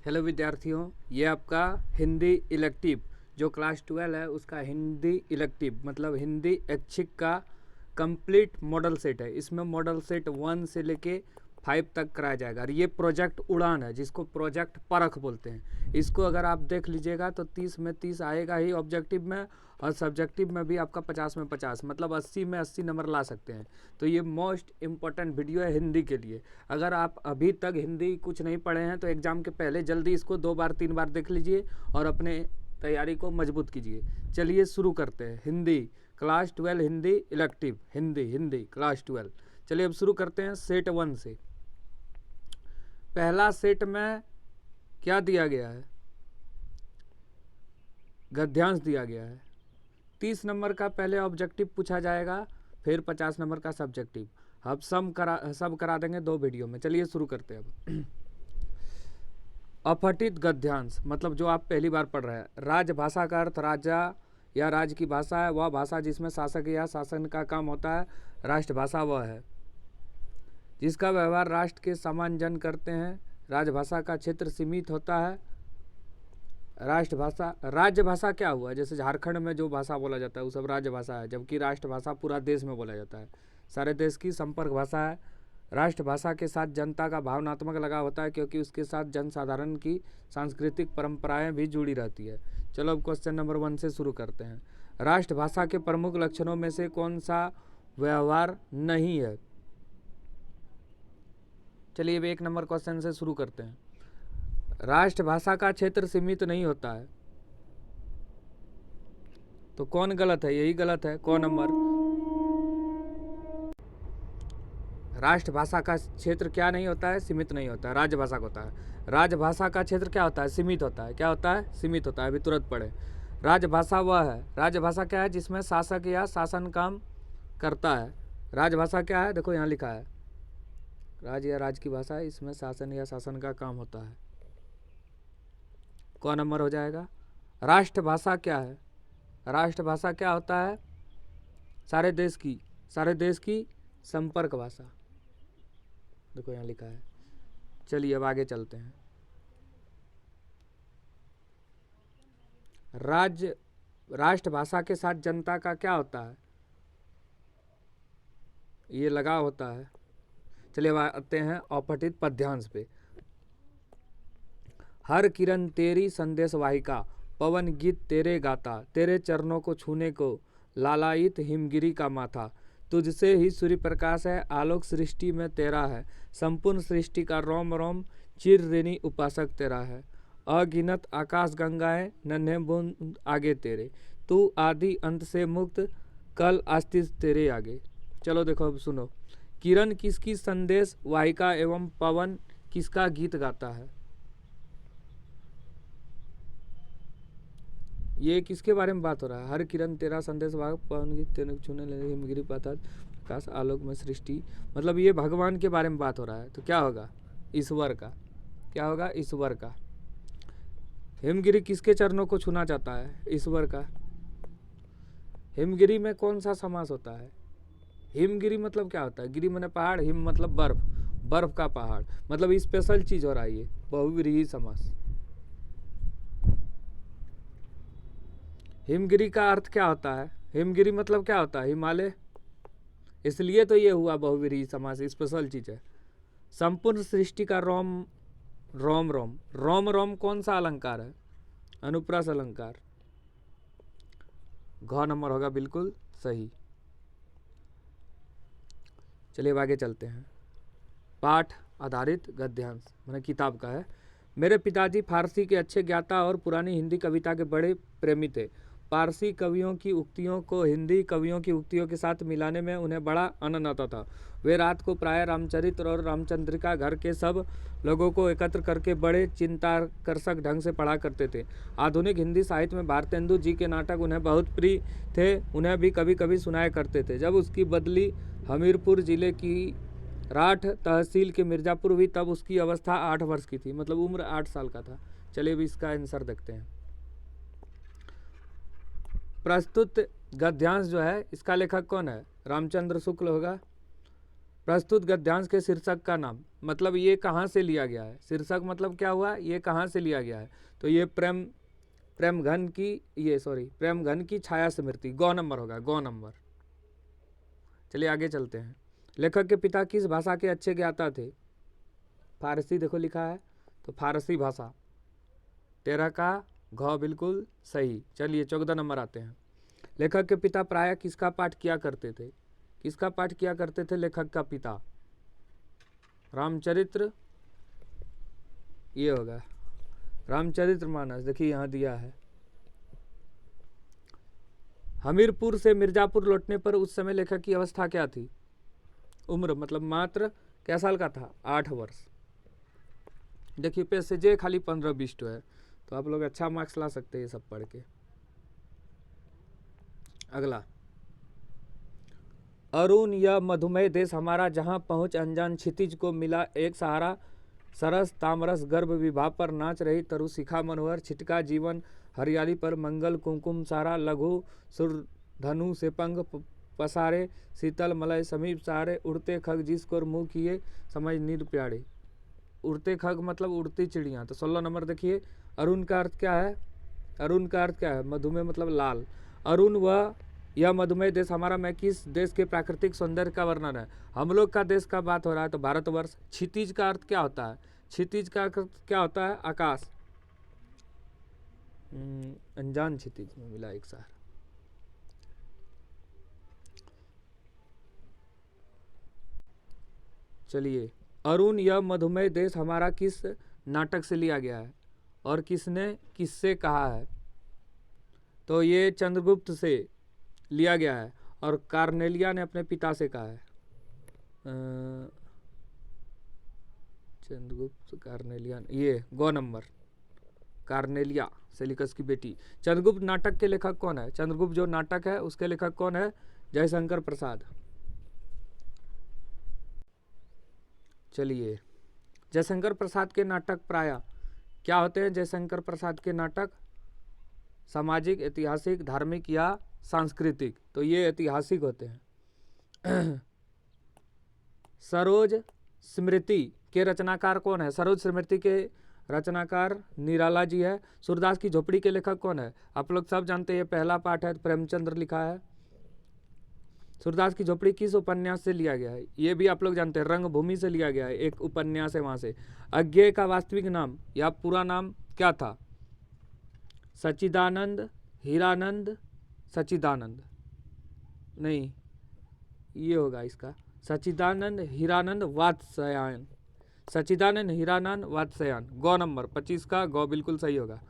Hello विद्यार्थियों, ये आपका हिंदी इलेक्टिव जो क्लास 12 है उसका हिंदी इलेक्टिव मतलब हिंदी ऐच्छिक का कंप्लीट मॉडल सेट है। इसमें मॉडल सेट 1 से लेके 5 तक कराया जाएगा और ये प्रोजेक्ट उड़ान है जिसको प्रोजेक्ट परख बोलते हैं। इसको अगर आप देख लीजिएगा तो 30 में 30 आएगा ही ऑब्जेक्टिव में, और सब्जेक्टिव में भी आपका 50 में 50 मतलब 80 में 80 नंबर ला सकते हैं। तो ये मोस्ट इम्पॉर्टेंट वीडियो है हिंदी के लिए। अगर आप अभी तक हिंदी कुछ नहीं पढ़े हैं तो एग्ज़ाम के पहले जल्दी इसको 2 बार 3 बार देख लीजिए और अपने तैयारी को मजबूत कीजिए। चलिए शुरू करते हैं। Hindi class 12 Hindi elective Hindi class 12। चलिए अब शुरू करते हैं सेट 1 से। पहला सेट में क्या दिया गया है? गद्यांश दिया गया है। 30 नंबर का पहले ऑब्जेक्टिव पूछा जाएगा, फिर 50 नंबर का सब्जेक्टिव। अब सब करा देंगे 2 वीडियो में। चलिए शुरू करते हैं अब। अपठित गद्यांश मतलब जो आप पहली बार पढ़ रहे हैं। राजभाषा का अर्थ राजा या राज्य की भाषा है। वह भाषा जिसमें शासक या शासन का काम होता है। राष्ट्रभाषा वह है जिसका व्यवहार राष्ट्र के समान जन करते हैं। राजभाषा का क्षेत्र सीमित होता है। राष्ट्रभाषा राज्यभाषा क्या हुआ? जैसे झारखंड में जो भाषा बोला जाता है वो सब राज्यभाषा है, जबकि राष्ट्रभाषा पूरा देश में बोला जाता है, सारे देश की संपर्क भाषा है। राष्ट्रभाषा के साथ जनता का भावनात्मक लगाव होता है क्योंकि उसके साथ जनसाधारण की सांस्कृतिक परंपराएं भी जुड़ी रहती है। चलो अब क्वेश्चन नंबर 1 से शुरू करते हैं। राष्ट्रभाषा के प्रमुख लक्षणों में से कौन सा व्यवहार नहीं है? चलिए अब 1 नंबर क्वेश्चन से शुरू करते हैं। राष्ट्रभाषा का क्षेत्र सीमित नहीं होता है, तो कौन गलत है? यही गलत है। कौन नंबर? राष्ट्रभाषा का क्षेत्र क्या नहीं होता है? सीमित नहीं होता है। राजभाषा का होता है। राजभाषा का क्षेत्र क्या होता है? सीमित होता है। क्या होता है? सीमित होता है। अभी तुरंत पढ़े। राजभाषा वह है, राजभाषा क्या है? जिसमें शासक या शासन काम करता है। राजभाषा क्या है? देखो यहाँ लिखा है, राज्य या राज्य की भाषा है, इसमें शासन या शासन का काम होता है। कौन नंबर हो जाएगा? राष्ट्रभाषा क्या है? राष्ट्रभाषा क्या होता है? सारे देश की संपर्क भाषा। देखो यहाँ लिखा है। चलिए अब आगे चलते हैं। राष्ट्रभाषा के साथ जनता का क्या होता है? ये लगाव होता है। चलिए अब आते हैं अपठित पद्यांश पे। हर किरण तेरी संदेश वाहिका, पवन गीत तेरे गाता, तेरे चरणों को छूने को लालायित हिमगिरी का माथा। तुझसे ही सूर्य प्रकाश है, आलोक सृष्टि में तेरा है, संपूर्ण सृष्टि का रोम रोम चिर ऋणी उपासक तेरा है। अगिनत आकाश गंगाएं, नन्हे बूंद आगे तेरे, तू आदि अंत से मुक्त, कल अस्तित्व तेरे आगे। चलो देखो अब सुनो। किरण किसकी संदेश वाहिका एवं पवन किसका गीत गाता है? ये किसके बारे में बात हो रहा है? हर किरण तेरा संदेश वाहक, पवन गीत तेरे छूने लगे हिमगिरी पाता प्रकाश आलोक में सृष्टि, मतलब ये भगवान के बारे में बात हो रहा है। तो क्या होगा? ईश्वर का। क्या होगा? ईश्वर का। हिमगिरी किसके चरणों को छूना चाहता है? ईश्वर का। हिमगिरी में कौन सा समास होता है? हिमगिरी मतलब क्या होता है? गिरी माने पहाड़, हिम मतलब बर्फ, बर्फ का पहाड़, मतलब स्पेशल चीज हो रहा है। ये बहुव्रीहि समास। हिमगिरी का अर्थ क्या होता है? हिमगिरी मतलब क्या होता है? हिमालय। इसलिए तो ये हुआ बहुव्रीहि समास, स्पेशल चीज है। संपूर्ण सृष्टि का रोम रोम रोम, रोम रोम कौन सा अलंकार है? अनुप्रास अलंकार। घ नंबर होगा बिल्कुल सही। चलिए अब आगे चलते हैं। पाठ आधारित गद्यांश मैंने किताब का है। मेरे पिताजी फारसी के अच्छे ज्ञाता और पुरानी हिंदी कविता के बड़े प्रेमी थे। पारसी कवियों की उक्तियों को हिंदी कवियों की उक्तियों के साथ मिलाने में उन्हें बड़ा आनंद आता था। वे रात को प्रायः रामचरित्र और रामचंद्रिका घर के सब लोगों को एकत्र करके बड़े चिंताकर्षक ढंग से पढ़ा करते थे। आधुनिक हिंदी साहित्य में भारतेंदु जी के नाटक उन्हें बहुत प्रिय थे। उन्हें भी कभी कभी सुनाया करते थे। जब उसकी बदली हमीरपुर जिले की राठ तहसील के मिर्ज़ापुर हुई तब उसकी अवस्था 8 वर्ष की थी, मतलब उम्र 8 साल का था। चलिए अब इसका आंसर देखते हैं। प्रस्तुत गद्यांश जो है इसका लेखक कौन है? रामचंद्र शुक्ल होगा। प्रस्तुत गद्यांश के शीर्षक का नाम, मतलब ये कहाँ से लिया गया है, शीर्षक मतलब क्या हुआ, ये कहाँ से लिया गया है, तो ये प्रेमघन की छाया स्मृति, गौ नंबर होगा, गौ नंबर। चलिए आगे चलते हैं। लेखक के पिता किस भाषा के अच्छे ज्ञाता थे? फारसी, देखो लिखा है, तो फारसी भाषा। 13 का घ बिल्कुल सही। चलिए 14 नंबर आते हैं। लेखक के पिता प्रायः किसका पाठ किया करते थे? किसका पाठ किया करते थे लेखक का पिता? रामचरित्र, ये होगा रामचरितमानस। देखिए यहाँ दिया है। हमीरपुर से मिर्जापुर लौटने पर उस समय लेखक की अवस्था क्या थी? उम्र मतलब मात्र क्या साल का था? 8 वर्ष। देखिए पैसेज खाली 15-20 तो है, तो आप लोग अच्छा मार्क्स ला सकते हैं ये सब पढ़ के। अगला, अरुण यह मधुमेह देश हमारा, जहाँ पहुँच अनजान क्षितिज को मिला एक सहारा, सरस तामरस गर्भ विभा पर नाच रही तरु शिखा मनोहर, छिटका जीवन हरियाली पर मंगल कुमकुम सारा, लघु सुर धनु से पंख पसारे, शीतल मलय समीप सारे, उड़ते खग जिसको मुँह किए समझ नीर प्यारे। उड़ते खग मतलब उड़ती चिड़ियाँ। तो 16 नंबर देखिए, अरुण का अर्थ क्या है? अरुण का अर्थ क्या है? मधुमेह मतलब लाल। अरुण वह यह मधुमेह देश हमारा में किस देश के प्राकृतिक सौंदर्य का वर्णन है? हम लोग का देश का बात हो रहा है, तो भारतवर्ष। क्षितिज का अर्थ क्या होता है? क्षितिज का अर्थ क्या होता है? आकाश। अनजान क्षितिज में मिला एक शहर। चलिए, अरुण यह मधुमेह देश हमारा किस नाटक से लिया गया है और किसने किससे कहा है? तो ये चंद्रगुप्त से लिया गया है और कार्नेलिया ने अपने पिता से कहा है। चंद्रगुप्त कार्नेलिया, ये गौ नंबर, कार्नेलिया सेलिकस की बेटी। चंद्रगुप्त नाटक के लेखक कौन है? चंद्रगुप्त जो नाटक है उसके लेखक कौन है? जयशंकर प्रसाद। चलिए, जयशंकर प्रसाद के नाटक प्रायः क्या होते हैं? जयशंकर प्रसाद के नाटक सामाजिक, ऐतिहासिक, धार्मिक या सांस्कृतिक। तो ये ऐतिहासिक होते हैं। सरोज स्मृति के रचनाकार कौन है? सरोज स्मृति के रचनाकार निराला जी है। सूरदास की झोपड़ी के लेखक कौन है? आप लोग सब जानते हैं, पहला पाठ है, प्रेमचंद्र लिखा है। सूरदास की झोपड़ी किस उपन्यास से लिया गया है? ये भी आप लोग जानते हैं, रंगभूमि से लिया गया है, एक उपन्यास है वहाँ से। अज्ञेय का वास्तविक नाम या पूरा नाम क्या था? सच्चिदानंद हीरानंद, सच्चिदानंद नहीं, ये होगा इसका, सच्चिदानंद हीरानंद वात्स्यायन। सच्चिदानंद हीरानंद वात्स्यायन। गौ नंबर 25 का गौ बिल्कुल सही होगा।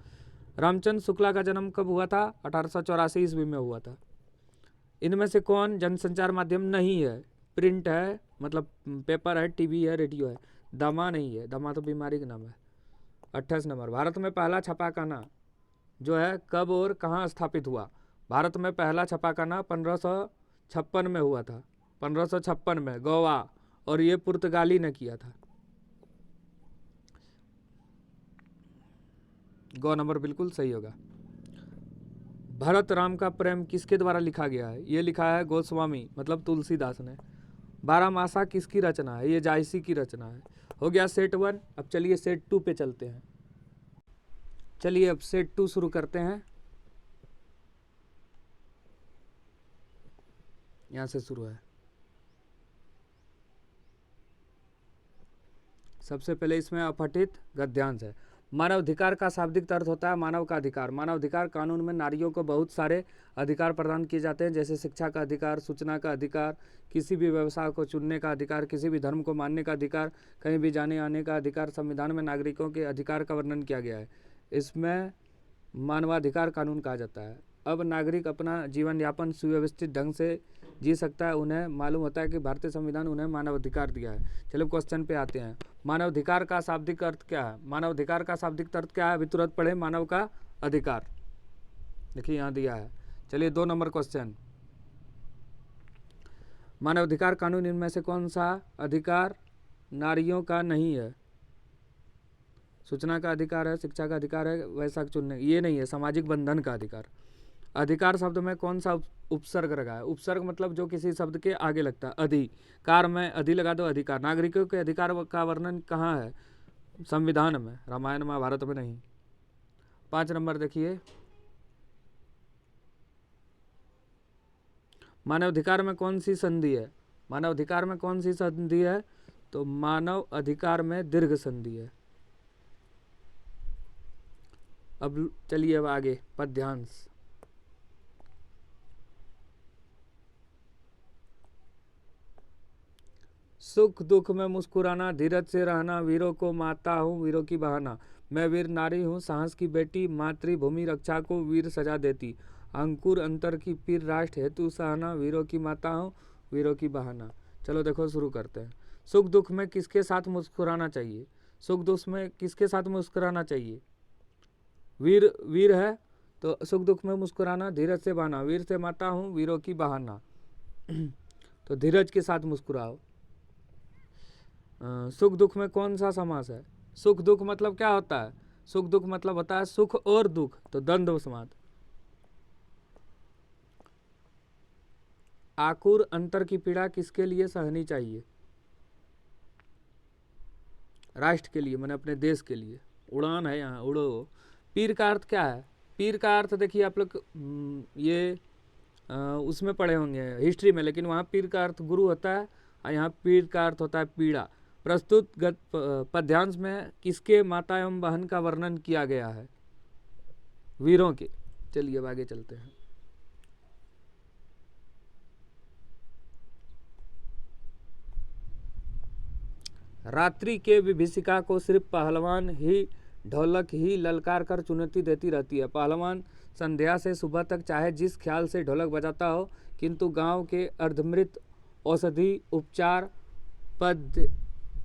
रामचंद्र शुक्ला का जन्म कब हुआ था? 1884 ईस्वी में हुआ था। इनमें से कौन जनसंचार माध्यम नहीं है? प्रिंट है मतलब पेपर है, टीवी है, रेडियो है। दमा नहीं है, दमा तो बीमारी का नाम है। 28 नंबर, भारत में पहला छापाखाना जो है कब और कहाँ स्थापित हुआ? भारत में पहला छापाखाना 1556 में हुआ था, 1556 में, गोवा, और ये पुर्तगाली ने किया था। गौ नंबर बिल्कुल सही होगा। भरत राम का प्रेम किसके द्वारा लिखा गया है? ये लिखा है गोस्वामी मतलब तुलसीदास ने। बारहमासा किसकी रचना है? ये जायसी की रचना है। हो गया सेट 1। अब चलिए सेट 2 पे चलते हैं। चलिए अब सेट 2 शुरू करते हैं। यहाँ से शुरू है। सबसे पहले इसमें अपठित गद्यांश है। मानव अधिकार का शाब्दिक अर्थ होता है मानव का अधिकार। मानव अधिकार कानून में नारियों को बहुत सारे अधिकार प्रदान किए जाते हैं, जैसे शिक्षा का अधिकार, सूचना का अधिकार, किसी भी व्यवसाय को चुनने का अधिकार, किसी भी धर्म को मानने का अधिकार, कहीं भी जाने आने का अधिकार। संविधान में नागरिकों के अधिकार का वर्णन किया गया है। इसमें मानवाधिकार कानून कहा जाता है। अब नागरिक अपना जीवन यापन सुव्यवस्थित ढंग से जी सकता है, उन्हें मालूम होता है कि भारतीय संविधान उन्हें मानवाधिकार दिया है। चलो क्वेश्चन पे आते हैं। मानवाधिकार का शाब्दिक अर्थ क्या है? मानवाधिकार का शाब्दिक अर्थ क्या है? अभी तुरंत पढ़े, मानव का अधिकार। देखिए यहाँ दिया है। चलिए 2 नंबर क्वेश्चन, मानवाधिकार कानून इनमें से कौन सा अधिकार नारियों का नहीं है? सूचना का अधिकार है, शिक्षा का अधिकार है, वैसा चुनने, ये नहीं है, सामाजिक बंधन का अधिकार। अधिकार शब्द में कौन सा उपसर्ग लगा है? उपसर्ग मतलब जो किसी शब्द के आगे लगता है। अधिकार में अधि लगा दो, अधिकार। नागरिकों के अधिकार का वर्णन कहाँ है? संविधान में, रामायण महाभारत में नहीं। 5 नंबर देखिए, मानवाधिकार में कौन सी संधि है? मानवाधिकार में कौन सी संधि है? तो मानव अधिकार में दीर्घ संधि है। अब चलिए अब आगे पद्यांश। सुख दुख में मुस्कुराना, धीरज से रहना, वीरों को माता हूँ वीरों की बहाना। मैं वीर नारी हूँ साहस की बेटी, मातृभूमि रक्षा को वीर सजा देती। अंकुर अंतर की पीर राष्ट्र हेतु सहना, वीरों की माता हूँ वीरों की बहाना। चलो देखो शुरू करते हैं। सुख दुख में किसके साथ मुस्कुराना चाहिए? सुख दुख में किसके साथ मुस्कुराना चाहिए? वीर वीर है तो सुख दुख में मुस्कुराना, धीरज से बहाना, वीर से माता हूँ वीरों की बहाना। तो धीरज के साथ मुस्कुराओ। सुख दुख में कौन सा समास है? सुख दुख मतलब क्या होता है? सुख दुख मतलब होता है सुख और दुख, तो द्वंद्व समास। आकुर अंतर की पीड़ा किसके लिए सहनी चाहिए? राष्ट्र के लिए, मैंने अपने देश के लिए। उड़ान है यहाँ, उड़ो। पीर का अर्थ क्या है? पीर का अर्थ देखिए आप लोग ये उसमें पढ़े होंगे हिस्ट्री में, लेकिन वहाँ पीर का अर्थ गुरु होता है और यहाँ पीर का अर्थ होता है पीड़ा। प्रस्तुत पद्यांश में किसके माता एवं बहन का वर्णन किया गया है? वीरों के। चलिए अब आगे चलते हैं। रात्रि के विभीषिका को सिर्फ पहलवान ही ढोलक ही ललकार कर चुनौती देती रहती है। पहलवान संध्या से सुबह तक चाहे जिस ख्याल से ढोलक बजाता हो, किंतु गांव के अर्धमृत औषधि उपचार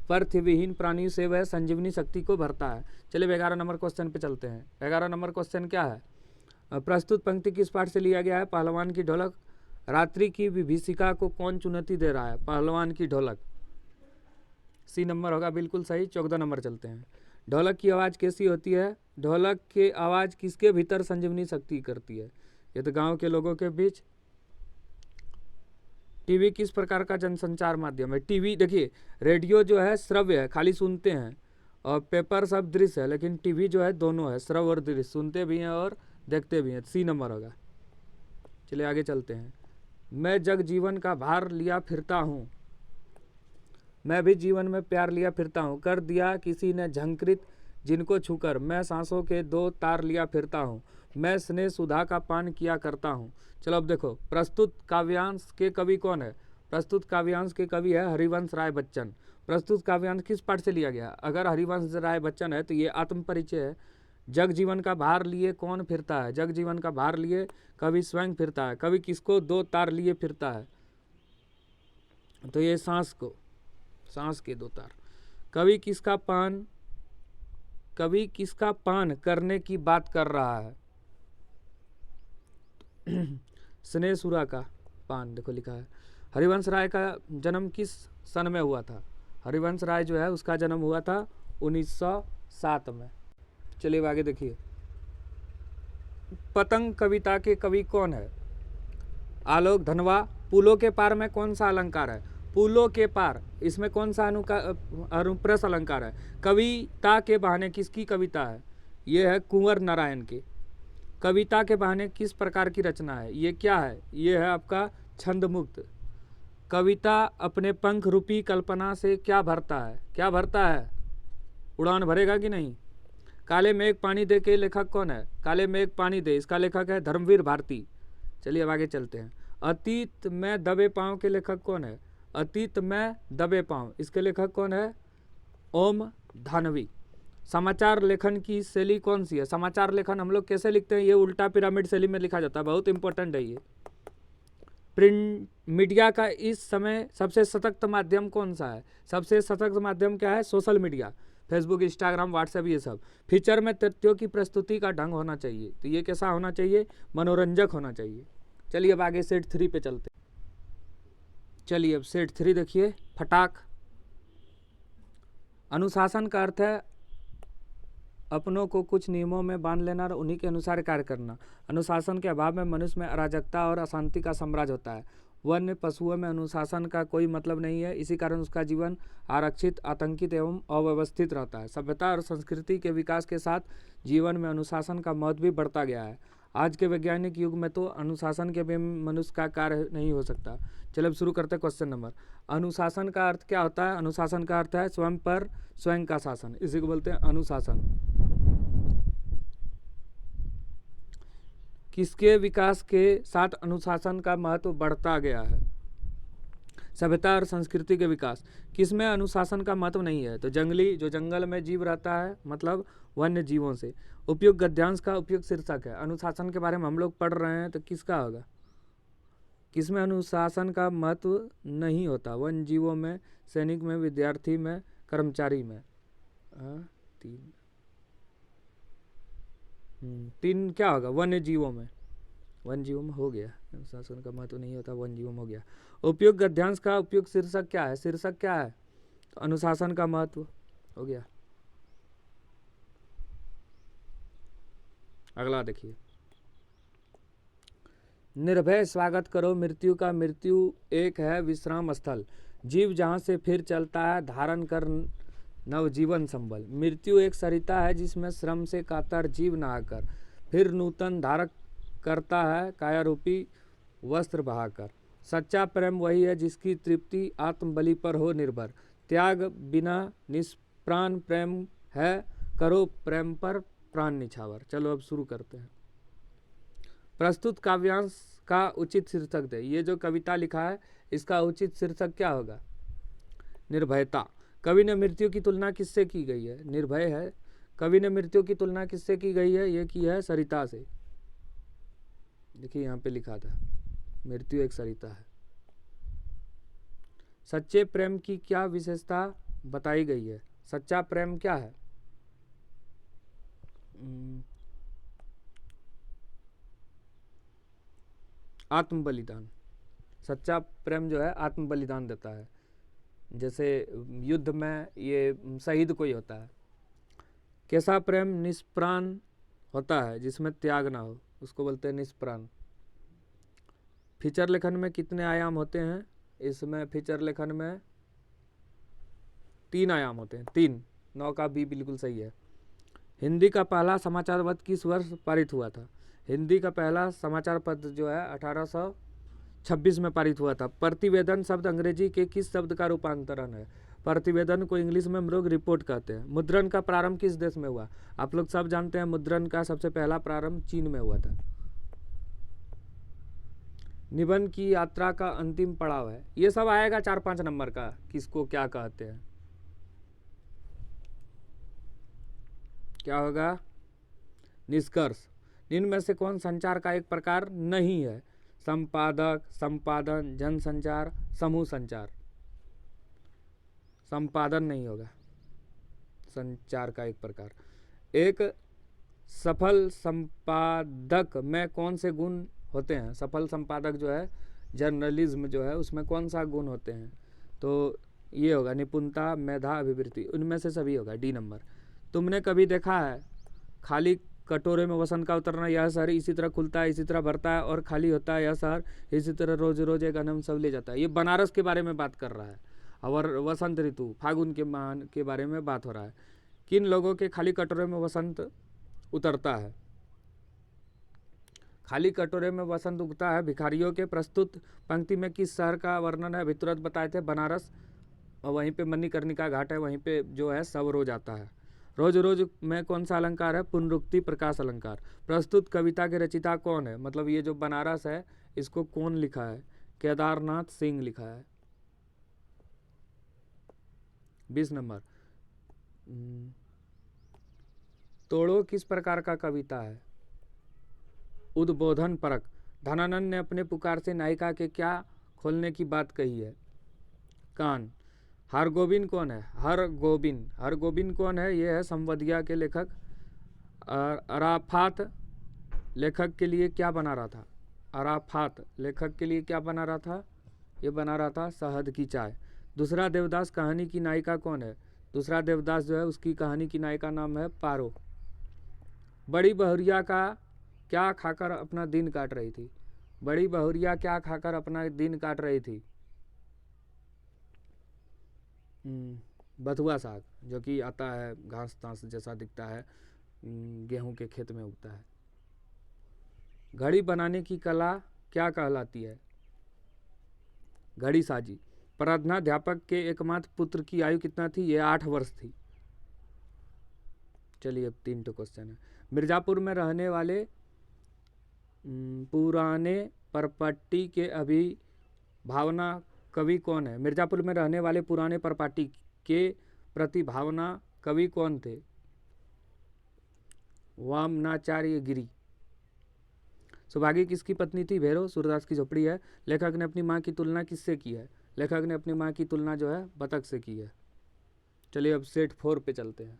पथविहीन प्राणियों से वह संजीवनी शक्ति को भरता है। चलिए 11 नंबर क्वेश्चन पे चलते हैं। 11 नंबर क्वेश्चन क्या है? प्रस्तुत पंक्ति किस पाठ से लिया गया है? पहलवान की ढोलक। रात्रि की विभीषिका को कौन चुनौती दे रहा है? पहलवान की ढोलक। सी नंबर होगा बिल्कुल सही। 14 नंबर चलते हैं। ढोलक की आवाज़ कैसी होती है? ढोलक की आवाज़ किसके भीतर संजीवनी शक्ति करती है? ये तो गांव के लोगों के बीच। टीवी किस प्रकार का जनसंचार माध्यम है? टीवी देखिए, रेडियो जो है श्रव्य है, खाली सुनते हैं, और पेपर सब दृश्य है, लेकिन टीवी जो है दोनों है, श्रव्य और दृश्य, सुनते भी हैं और देखते भी हैं। सी नंबर होगा। चलिए आगे चलते हैं। मैं जग जीवन का भार लिया फिरता हूँ, मैं भी जीवन में प्यार लिया फिरता हूँ, कर दिया किसी ने झंकृत जिनको छूकर, मैं सांसों के 2 तार लिया फिरता हूँ, मैं स्नेह सुधा का पान किया करता हूँ। चलो अब देखो, प्रस्तुत काव्यांश के कवि कौन है? प्रस्तुत काव्यांश के कवि है हरिवंश राय बच्चन। प्रस्तुत काव्यांश किस पाठ से लिया गया? अगर हरिवंश राय बच्चन है तो ये आत्म परिचय है। जग जीवन का भार लिए कौन फिरता है? जग जीवन का भार लिए कवि स्वयं फिरता है। कवि किसको 2 तार लिए फिरता है? तो ये सांस को, सांस के 2 तार। कवि किसका पान करने की बात कर रहा है? स्नेह सुरा का पान। देखो लिखा है। हरिवंश राय का जन्म किस सन में हुआ था? हरिवंश राय जो है उसका जन्म हुआ था 1907 में। चलिए आगे देखिए। पतंग कविता के कवि कौन है? आलोक धनवा। पुलों के पार में कौन सा अलंकार है? पुलों के पार, इसमें कौन सा अनुप्रास अलंकार है? कविता के बहाने किसकी कविता है? ये है कुंवर नारायण की। कविता के बहाने किस प्रकार की रचना है? ये क्या है? ये है आपका छंद मुक्त। कविता अपने पंख रूपी कल्पना से क्या भरता है? क्या भरता है? उड़ान भरेगा कि नहीं? काले मेघ पानी दे के लेखक कौन है? काले मेघ पानी दे, इसका लेखक है धर्मवीर भारती। चलिए अब आगे चलते हैं। अतीत में दबे पाँव के लेखक कौन है? अतीत में दबे पाँव, इसके लेखक कौन है? ओम धानवी। समाचार लेखन की शैली कौन सी है? समाचार लेखन हम लोग कैसे लिखते हैं? ये उल्टा पिरामिड शैली में लिखा जाता है, बहुत इंपॉर्टेंट है ये। प्रिंट मीडिया का इस समय सबसे सशक्त माध्यम कौन सा है? सबसे सशक्त माध्यम क्या है? Social media, Facebook, Instagram, WhatsApp, ये सब। फीचर में तथ्यों की प्रस्तुति का ढंग होना चाहिए, तो ये कैसा होना चाहिए? मनोरंजक होना चाहिए। चलिए अब आगे सेट 3 पे चलते। चलिए अब सेट 3 देखिए। फटाक। अनुशासन का अर्थ है अपनों को कुछ नियमों में बांध लेना और उन्हीं के अनुसार कार्य करना। अनुशासन के अभाव में मनुष्य में अराजकता और अशांति का साम्राज्य होता है। वन्य पशुओं में अनुशासन का कोई मतलब नहीं है, इसी कारण उसका जीवन आरक्षित, आतंकित एवं अव्यवस्थित रहता है। सभ्यता और संस्कृति के विकास के साथ जीवन में अनुशासन का महत्व भी बढ़ता गया है। आज के वैज्ञानिक युग में तो अनुशासन के बिना मनुष्य का कार्य नहीं हो सकता। चलो अब शुरू करते हैं क्वेश्चन नंबर। अनुशासन का अर्थ क्या होता है? अनुशासन का अर्थ है स्वयं पर स्वयं का शासन, इसी को बोलते हैं अनुशासन। किसके विकास के साथ अनुशासन का महत्व बढ़ता गया है? सभ्यता और संस्कृति के विकास। किसमें अनुशासन का महत्व नहीं है? तो जंगली, जो जंगल में जीव रहता है, मतलब वन्य जीवों से। उपयुक्त गद्यांश का उपयुक्त शीर्षक है। अनुशासन के बारे में हम लोग पढ़ रहे हैं, तो किसका होगा? किसमें अनुशासन का महत्व नहीं होता? वन्य जीवों में, सैनिक में, विद्यार्थी में, कर्मचारी में। तीन क्या होगा? वन्य जीवों में। वन्य जीवों में हो गया, अनुशासन का महत्व नहीं होता, वन्य जीवों में हो गया। उपयुक्त गद्यांश का उपयुक्त शीर्षक क्या है? शीर्षक क्या है? तो अनुशासन का महत्व हो गया। अगला देखिए, निर्भय स्वागत करो मृत्यु का, मृत्यु एक है विश्राम स्थल, जीव जहाँ से फिर चलता है धारण कर नवजीवन संबल। मृत्यु एक सरिता है जिसमें श्रम से कातर जीव नहाकर फिर नूतन धारक करता है कायारूपी वस्त्र बहाकर। सच्चा प्रेम वही है जिसकी तृप्ति आत्मबलि पर हो निर्भर, त्याग बिना निष्प्राण प्रेम है, करो प्रेम पर प्राण निछावर। चलो अब शुरू करते हैं। प्रस्तुत काव्यांश का उचित शीर्षक दे। ये जो कविता लिखा है इसका उचित शीर्षक क्या होगा? निर्भयता। कवि ने मृत्यु की तुलना किससे की गई है? निर्भय है। कवि ने मृत्यु की तुलना किससे की गई है? ये की है सरिता से। देखिए यहाँ पे लिखा था, मृत्यु एक सरिता है। सच्चे प्रेम की क्या विशेषता बताई गई है? सच्चा प्रेम क्या है? आत्म बलिदान। सच्चा प्रेम जो है आत्म बलिदान देता है। जैसे युद्ध में ये शहीद कोई होता है। कैसा प्रेम? निष्प्राण होता है, जिसमें त्याग ना हो, उसको बोलते हैं निष्प्राण। फीचर लेखन में कितने आयाम होते हैं? इसमें फीचर लेखन में 3 आयाम होते हैं। 3, 9 का बी बिल्कुल सही है। हिंदी का पहला समाचार पत्र किस वर्ष पारित हुआ था? हिंदी का पहला समाचार पत्र जो है 1826 में पारित हुआ था। प्रतिवेदन शब्द अंग्रेजी के किस शब्द का रूपांतरण है? प्रतिवेदन को इंग्लिश में हम लोग रिपोर्ट कहते हैं। मुद्रण का प्रारंभ किस देश में हुआ? आप लोग सब जानते हैं मुद्रण का सबसे पहला प्रारंभ चीन में हुआ था। निबंध की यात्रा का अंतिम पड़ाव है। ये सब आएगा 4-5 नंबर का, किसको क्या कहते हैं। क्या होगा? निष्कर्ष। इनमें से कौन संचार का एक प्रकार नहीं है? संपादक, संपादन, जनसंचार, समूह संचार। संपादन नहीं होगा, संचार का एक प्रकार। एक सफल संपादक में कौन से गुण होते हैं? सफल संपादक जो है, जर्नलिज्म जो है, उसमें कौन सा गुण होते हैं? तो ये होगा निपुणता, मेधा, अभिवृत्ति। उनमें से सभी होगा, डी नंबर। तुमने कभी देखा है खाली कटोरे में वसंत का उतरना? यह शहर इसी तरह खुलता है, इसी तरह भरता है और खाली होता है। यह शहर इसी तरह रोज रोज एक अनम सब ले जाता है। ये बनारस के बारे में बात कर रहा है। और वसंत ऋतु, फागुन के माह के बारे में बात हो रहा है। किन लोगों के खाली कटोरे में वसंत उतरता है? खाली कटोरे में वसंत उगता है भिखारियों के। प्रस्तुत पंक्ति में किस शहर का वर्णन है? अभी तुरंत बताए थे, बनारस। और वहीं पे मणिकर्णिका घाट है, वहीं पे जो है सब रोज आता है। रोज रोज में कौन सा अलंकार है? पुनरुक्ति प्रकाश अलंकार। प्रस्तुत कविता के रचिता कौन है? मतलब ये जो बनारस है इसको कौन लिखा है? केदारनाथ सिंह लिखा है। 20 नंबर। तोड़ो किस प्रकार का कविता है? उद्बोधन परक। धनानंद ने अपने पुकार से नायिका के क्या खोलने की बात कही है? कान। हरगोबिंद कौन है? हरगोबिंद कौन है? ये है संवदिया के लेखक। अराफात लेखक के लिए क्या बना रहा था? अराफात लेखक के लिए क्या बना रहा था? ये बना रहा था शहद की चाय। दूसरा देवदास कहानी की नायिका कौन है? दूसरा देवदास जो है उसकी कहानी की नायिका नाम है पारो। बड़ी बहुरिया का क्या खाकर अपना दिन काट रही थी? बड़ी बहुरिया क्या खाकर अपना दिन काट रही थी? बथुआ साग, जो कि आता है घास तास जैसा दिखता है, गेहूं के खेत में उगता है। घड़ी बनाने की कला क्या कहलाती है? घड़ी साजी। प्रधानाध्यापक के एकमात्र पुत्र की आयु कितना थी? ये 8 वर्ष थी। चलिए अब 3 क्वेश्चन है। मिर्जापुर में रहने वाले पुराने परपट्टी के अभिभावना कवि कौन है? मिर्जापुर में रहने वाले पुराने परपट्टी के प्रतिभावना कवि कौन थे? वामनाचार्य गिरी। सौभागी किसकी पत्नी थी? भैरव। सूरदास की झोपड़ी है। लेखक ने अपनी माँ की तुलना किससे की है? लेखक ने अपनी माँ की तुलना जो है बतख से की है। चलिए अब सेट 4 पे चलते हैं।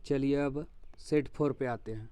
चलिए अब सेट 4 पे आते हैं।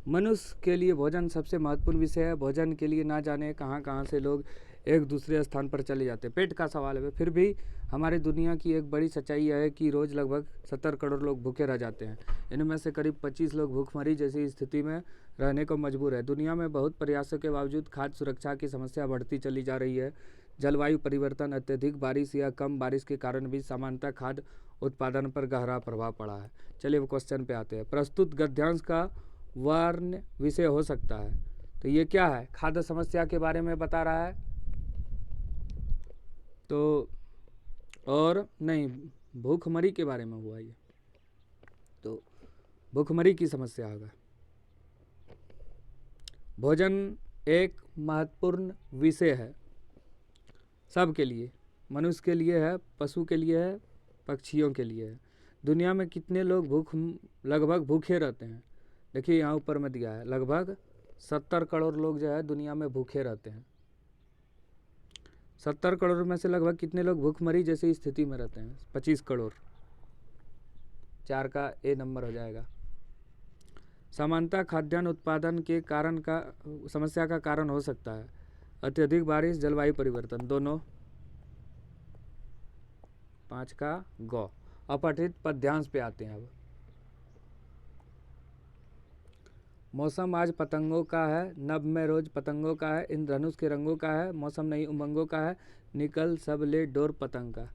मनुष्य के लिए भोजन सबसे महत्वपूर्ण विषय है। भोजन के लिए ना जाने कहाँ कहाँ से लोग एक दूसरे स्थान पर चले जाते हैं। पेट का सवाल है, फिर भी हमारी दुनिया की एक बड़ी सच्चाई है कि रोज़ लगभग 70 करोड़ लोग भूखे रह जाते हैं। इनमें से करीब 25 लोग भूखमरी जैसी स्थिति में रहने को मजबूर है। दुनिया में बहुत प्रयासों के बावजूद खाद्य सुरक्षा की समस्या बढ़ती चली जा रही है। जलवायु परिवर्तन, अत्यधिक बारिश या कम बारिश के कारण भी सामान्यतः खाद्य उत्पादन पर गहरा प्रभाव पड़ा है। चलिए अब क्वेश्चन पे आते हैं। प्रस्तुत गद्यांश का वर्ण विषय हो सकता है, तो ये क्या है? खाद्य समस्या के बारे में बता रहा है, तो और नहीं, भूखमरी के बारे में हुआ ये, तो भूखमरी की समस्या होगा। भोजन एक महत्वपूर्ण विषय है सबके लिए, मनुष्य के लिए है, पशु के लिए है, पक्षियों के लिए है। दुनिया में कितने लोग लगभग भूखे रहते हैं? देखिए यहाँ ऊपर में दिया है, लगभग 70 करोड़ लोग जो है दुनिया में भूखे रहते हैं। 70 करोड़ में से लगभग कितने लोग भूखमरी जैसी स्थिति में रहते हैं? 25 करोड़। 4 का ए नंबर हो जाएगा। सामान्यतः खाद्यान्न उत्पादन के कारण का समस्या का कारण हो सकता है अत्यधिक बारिश, जलवायु परिवर्तन, दोनों। 5 का गौ। अपठित पद्यांश पे आते हैं अब। मौसम आज पतंगों का है, नभ में रोज पतंगों का है, इंद्रधनुष के रंगों का है, मौसम नहीं उमंगों का है, निकल सब ले डोर पतंग का।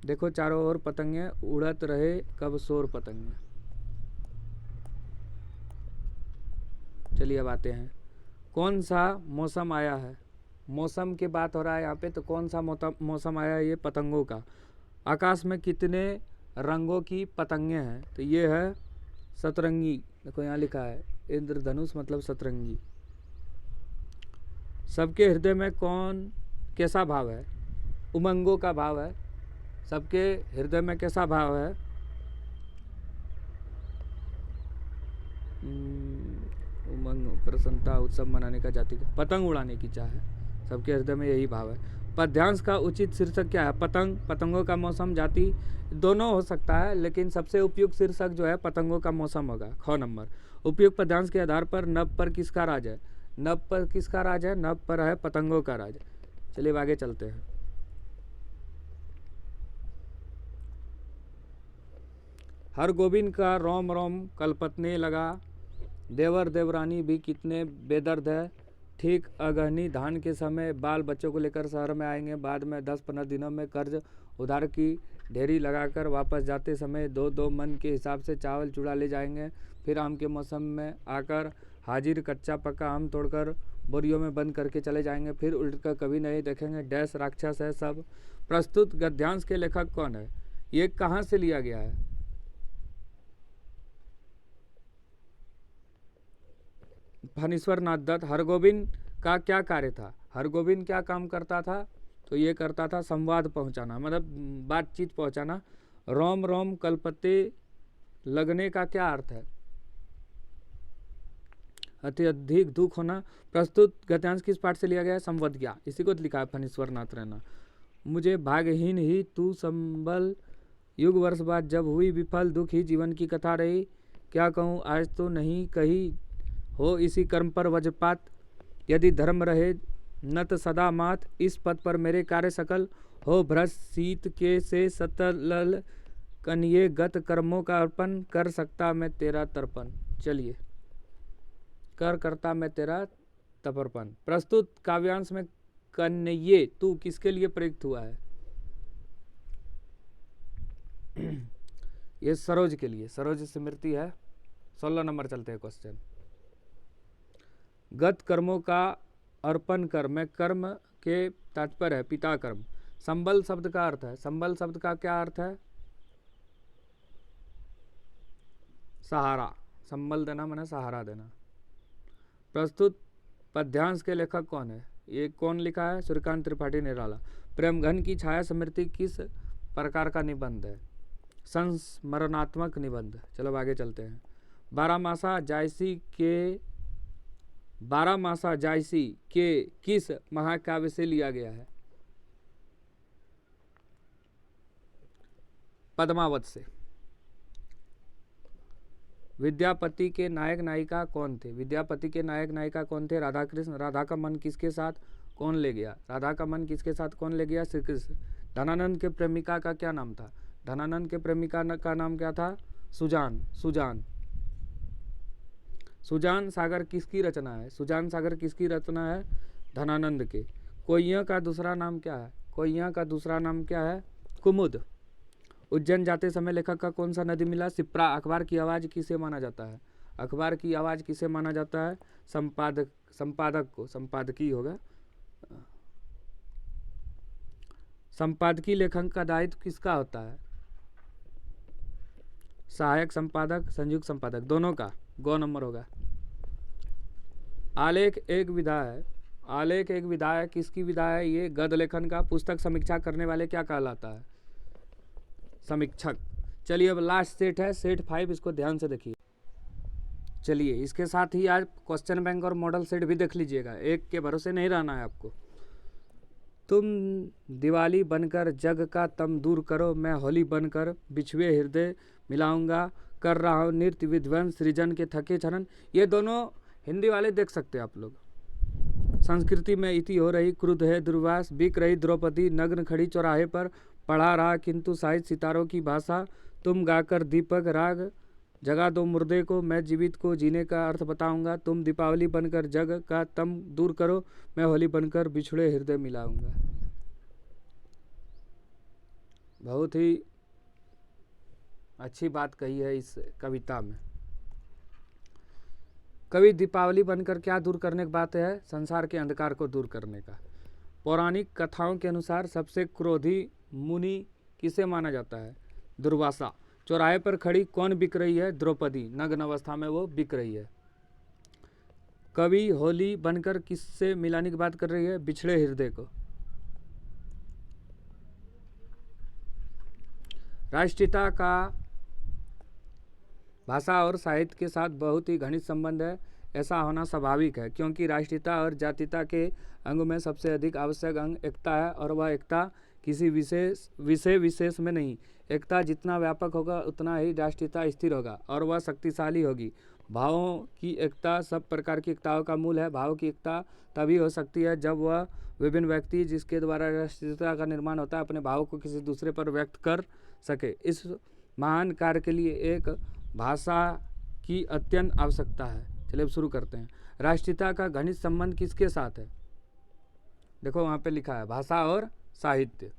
देखो चारों ओर पतंगे उड़त रहे, कब शोर पतंग। चलिए अब आते हैं। कौन सा मौसम आया है? मौसम की बात हो रहा है यहाँ पे, तो कौन सा मौसम आया है? ये पतंगों का। आकाश में कितने रंगों की पतंगे हैं? तो ये है सतरंगी। देखो यहाँ लिखा है इंद्रधनुष मतलब सतरंगी। सबके हृदय में कौन कैसा भाव है? उमंगों का भाव है। सबके हृदय में कैसा भाव है? उमंग, प्रसन्नता, उत्सव मनाने का, जाति का, पतंग उड़ाने की चाह है। सबके हृदय में यही भाव है। पद्यांश का उचित शीर्षक क्या है? पतंग, पतंगों का मौसम, जाति, दोनों हो सकता है, लेकिन सबसे उपयुक्त शीर्षक जो है पतंगों का मौसम होगा। ख नंबर। उपयुक्त पद्यांश के आधार पर नभ पर किसका राज है? नभ पर किसका राज है? नभ पर है पतंगों का राज। चलिए आगे चलते हैं। हर गोविंद का रोम रोम कलपतने लगा, देवर देवरानी भी कितने बेदर्द है। ठीक अगहनी धान के समय बाल बच्चों को लेकर शहर में आएंगे, बाद में 10-15 दिनों में कर्ज उधार की ढेरी लगाकर वापस जाते समय 2-2 मन के हिसाब से चावल चूड़ा ले जाएंगे। फिर आम के मौसम में आकर हाजिर कच्चा पक्का आम तोड़कर बोरियों में बंद करके चले जाएंगे। फिर उल्टकर कभी नहीं देखेंगे। डैश राक्षस है सब। प्रस्तुत गद्यांश के लेखक कौन है? ये कहाँ से लिया गया है? फणीश्वर नाथ दत्त। हरगोविंद का क्या कार्य था? हरगोविंद क्या काम करता था? तो ये करता था संवाद पहुंचाना, मतलब बातचीत पहुंचाना। रोम रोम कलपते लगने का क्या अर्थ है? अत्यधिक दुख होना। प्रस्तुत गद्यांश किस पाठ से लिया गया है? संवदज्ञा। इसी को लिखा है फणीश्वर नाथ रैना। मुझे भाग्यहीन ही तू संबल, युग वर्ष बाद जब हुई विफल, दुख ही जीवन की कथा रही। क्या कहूँ आज तो नहीं कही, हो इसी कर्म पर वज्रपात। यदि धर्म रहे नत सदा मात, इस पद पर मेरे कार्य सकल। हो भ्रष्ट शीत के से सतल कन्ये गत कर्मों का अर्पण, कर सकता मैं तेरा तर्पण। चलिए, कर करता मैं तेरा तपर्पण। प्रस्तुत काव्यांश में कन्ये तू किसके लिए प्रयुक्त हुआ है? ये सरोज के लिए, सरोज स्मृति है। 16 नंबर चलते हैं क्वेश्चन। गत कर्मों का अर्पण कर में कर्म के तात्पर्य है पिता कर्म। संबल शब्द का अर्थ है, संबल शब्द का क्या अर्थ है? सहारा। संबल देना माने सहारा देना। प्रस्तुत पद्यांश के लेखक कौन है? ये कौन लिखा है? सूर्यकांत त्रिपाठी निराला। प्रेमघन की छाया स्मृति किस प्रकार का निबंध है? संस्मरणात्मक निबंध। चलो आगे चलते हैं। बारहमासा जायसी के किस महाकाव्य से लिया गया है? पद्मावत से। विद्यापति के नायक नायिका कौन थे? विद्यापति के नायक नायिका कौन थे? राधा कृष्ण। राधा का मन किसके साथ कौन ले गया? राधा का मन किसके साथ कौन ले गया? श्री कृष्ण। धनानंद के प्रेमिका का क्या नाम था? धनानंद के प्रेमिका का नाम क्या था? सुजान। सुजान। सुजान सागर किसकी रचना है? सुजान सागर किसकी रचना है? धनानंद के। कोइया का दूसरा नाम क्या है? कोइया का दूसरा नाम क्या है? कुमुद। उज्जैन जाते समय लेखक का कौन सा नदी मिला? सिप्रा। अखबार की आवाज़ किसे माना जाता है? अखबार की आवाज़ किसे माना जाता है? संपादक को। संपादकीय होगा। संपादकीय लेखन का दायित्व किसका होता है? सहायक संपादक, संयुक्त संपादक, दोनों का। गौ नंबर होगा। आलेख एक विधा है। आलेख एक विधा है, किसकी विधा है? ये गद्य लेखन का। पुस्तक समीक्षा करने वाले क्या कहलाता है? समीक्षक। चलिए अब लास्ट सेट है, सेट 5, इसको ध्यान से देखिए। चलिए इसके साथ ही आज क्वेश्चन बैंक और मॉडल सेट भी देख लीजिएगा, एक के भरोसे नहीं रहना है आपको। तुम दिवाली बनकर जग का तम दूर करो, मैं होली बनकर बिछुए हृदय मिलाऊंगा, कर रहा हूँ नृत्य विध्वंस सृजन के थके चरण। ये दोनों हिंदी वाले देख सकते हैं आप लोग। संस्कृति में इति हो रही, क्रुद्ध है दुर्वास, बिक रही द्रौपदी, नग्न खड़ी चौराहे पर, पढ़ा रहा किंतु साहित्य सितारों की भाषा, तुम गाकर दीपक राग जगा दो मुर्दे को, मैं जीवित को जीने का अर्थ बताऊंगा, तुम दीपावली बनकर जग का तम दूर करो, मैं होली बनकर बिछड़े हृदय मिलाऊंगा। बहुत ही अच्छी बात कही है इस कविता में। कवि दीपावली बनकर क्या दूर करने की बात है? संसार के अंधकार को दूर करने का। पौराणिक कथाओं के अनुसार सबसे क्रोधी मुनि किसे माना जाता है? दुर्वासा। चौराहे पर खड़ी कौन बिक रही है? द्रौपदी। नग्न अवस्था में वो बिक रही है। कवि होली बनकर किससे मिलाने की बात कर रही है? बिछड़े हृदय को। राष्ट्रीयता का भाषा और साहित्य के साथ बहुत ही घनिष्ठ संबंध है। ऐसा होना स्वाभाविक है क्योंकि राष्ट्रीयता और जातीयता के अंग में सबसे अधिक आवश्यक अंग एकता है, और वह एकता किसी विषय विशेष में नहीं। एकता जितना व्यापक होगा उतना ही राष्ट्रीयता स्थिर होगा और वह शक्तिशाली होगी। भावों की एकता सब प्रकार की एकताओं का मूल है। भाव की एकता तभी हो सकती है जब वह विभिन्न व्यक्ति जिसके द्वारा राष्ट्रीयता का निर्माण होता है अपने भाव को किसी दूसरे पर व्यक्त कर सके। इस महान कार्य के लिए एक भाषा की अत्यंत आवश्यकता है। चलिए अब शुरू करते हैं। राष्ट्रीयता का घनिष्ठ संबंध किसके साथ है? देखो वहाँ पे लिखा है भाषा और साहित्य।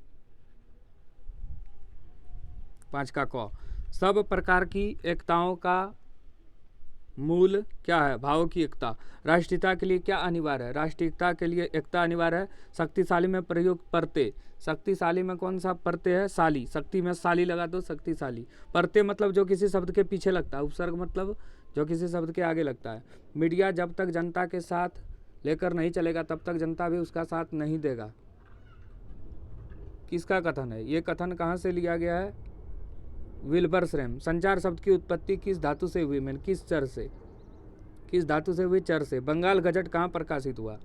5 का क। सब प्रकार की एकताओं का मूल क्या है? भावों की एकता। राष्ट्रीयता के लिए क्या अनिवार्य है? राष्ट्रीयता के लिए एकता अनिवार्य है। शक्तिशाली में प्रयुक्त परते। शक्तिशाली में कौन सा परते है? शाली। शक्ति में शाली लगा दो, शक्तिशाली। परते मतलब जो किसी शब्द के पीछे लगता है। उपसर्ग मतलब जो किसी शब्द के आगे लगता है। मीडिया जब तक जनता के साथ लेकर नहीं चलेगा तब तक जनता भी उसका साथ नहीं देगा। किसका कथन है? ये कथन कहाँ से लिया गया है? विल्बर्सरैम। संचार शब्द की उत्पत्ति किस धातु से हुई? मैंने किस चर से? किस धातु से हुई? चर से। बंगाल गजट कहाँ प्रकाशित हुआ?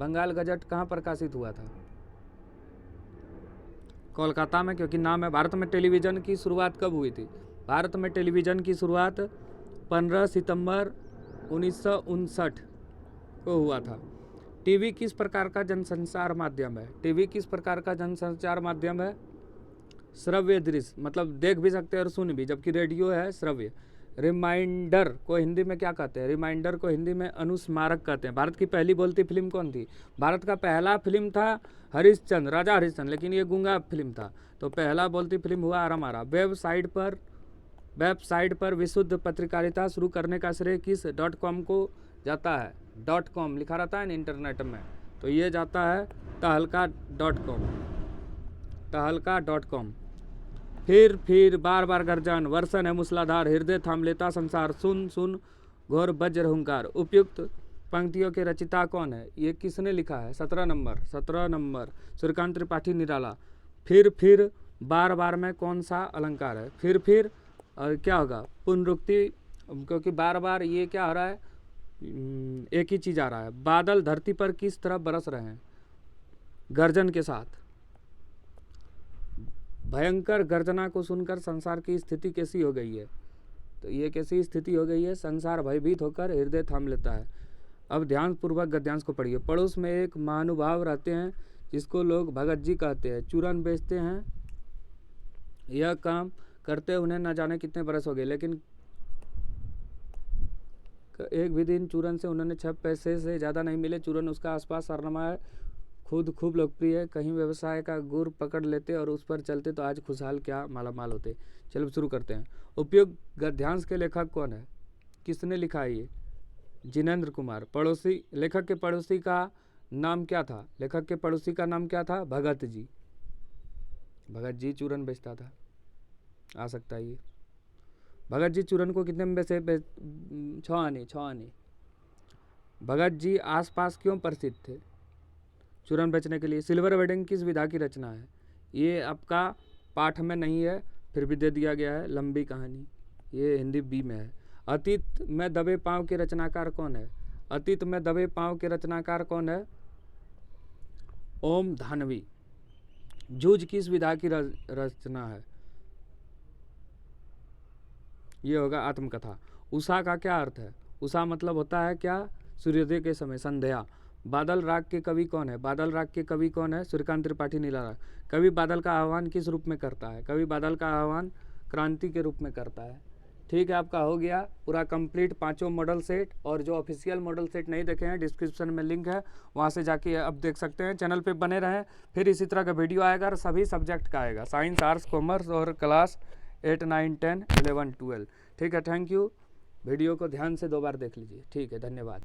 बंगाल गजट कहाँ प्रकाशित हुआ था? कोलकाता में, क्योंकि नाम है। भारत में टेलीविज़न की शुरुआत कब हुई थी? भारत में टेलीविज़न की शुरुआत 15 सितंबर 1959 को हुआ था। टीवी किस प्रकार का जनसंचार माध्यम है? टीवी किस प्रकार का जनसंचार माध्यम है? श्रव्य दृश्य मतलब देख भी सकते हैं और सुन भी, जबकि रेडियो है श्रव्य। रिमाइंडर को हिंदी में क्या कहते हैं? रिमाइंडर को हिंदी में अनुस्मारक कहते हैं। भारत की पहली बोलती फिल्म कौन थी? भारत का पहला फिल्म था हरिश्चंद्र, राजा हरिश्चंद्र, लेकिन ये गूंगा फिल्म था। तो पहला बोलती फिल्म हुआ आरामारा। वेबसाइट पर विशुद्ध पत्रकारिता शुरू करने का श्रेय किस .com को जाता है? .com लिखा रहता है ना इंटरनेट में, तो ये जाता है तहलका.com। फिर बार बार गर्जन, वर्षण है मूसलाधार, हृदय थाम लेता संसार, सुन घोर वज्र हुंकार। उपयुक्त पंक्तियों के रचिता कौन है? ये किसने लिखा है? 17 नंबर सूर्यकांत त्रिपाठी निराला। फिर बार में कौन सा अलंकार है? फिर और क्या होगा? पुनरुक्ति, क्योंकि बार ये क्या हो रहा है, एक ही चीज आ रहा है। बादल धरती पर किस तरह बरस रहे हैं? गर्जन के साथ। भयंकर गर्जना को सुनकर संसार की स्थिति कैसी हो गई है? तो ये कैसी स्थिति हो गई है? संसार भयभीत होकर हृदय थाम लेता है। अब ध्यानपूर्वक गद्यांश को पढ़िए। पड़ोस में एक महानुभाव रहते हैं जिसको लोग भगत जी कहते हैं। चूरन बेचते हैं, यह काम करते उन्हें न जाने कितने बरस हो गए, लेकिन एक भी दिन चूरन से उन्होंने 6 पैसे से ज़्यादा नहीं मिले। चूरन उसका आसपास सरनामा है, खुद खूब लोकप्रिय है। कहीं व्यवसाय का गुर पकड़ लेते और उस पर चलते तो आज खुशहाल क्या मालामाल होते। चलो शुरू करते हैं। उपयुक्त गद्यांश के लेखक कौन है? किसने लिखा है ये? जिनेंद्र कुमार। लेखक के पड़ोसी का नाम क्या था? लेखक के पड़ोसी का नाम क्या था? भगत जी। भगत जी चूरन बेचता था, आ सकता है ये। भगत जी चूरन को कितने में बेचे? 6 आने। भगत जी आसपास क्यों प्रसिद्ध थे? चूरन बेचने के लिए। सिल्वर वेडिंग किस विधा की रचना है? ये आपका पाठ में नहीं है, फिर भी दे दिया गया है, लंबी कहानी। ये हिंदी बी में है। अतीत में दबे पाँव के रचनाकार कौन है? अतीत में दबे पाँव के रचनाकार कौन है? ओम धानवी। जूझ किस विधा की रचना है? ये होगा आत्मकथा। उषा का क्या अर्थ है? उषा मतलब होता है क्या? सूर्योदय के समय, संध्या। बादल राग के कवि कौन है? बादल राग के कवि कौन है? सूर्यकांत त्रिपाठी निराला। कवि बादल का आह्वान किस रूप में करता है? कवि बादल का आह्वान क्रांति के रूप में करता है। ठीक है, आपका हो गया पूरा कंप्लीट 5 मॉडल सेट। और जो ऑफिशियल मॉडल सेट नहीं देखे हैं, डिस्क्रिप्शन में लिंक है, वहाँ से जाके अब देख सकते हैं। चैनल पे बने रहें, फिर इसी तरह का वीडियो आएगा और सभी सब्जेक्ट का आएगा, साइंस, आर्ट्स, कॉमर्स और क्लास 8, 9, 10, 11, 12। ठीक है, थैंक यू। वीडियो को ध्यान से 2 बार देख लीजिए। ठीक है, धन्यवाद।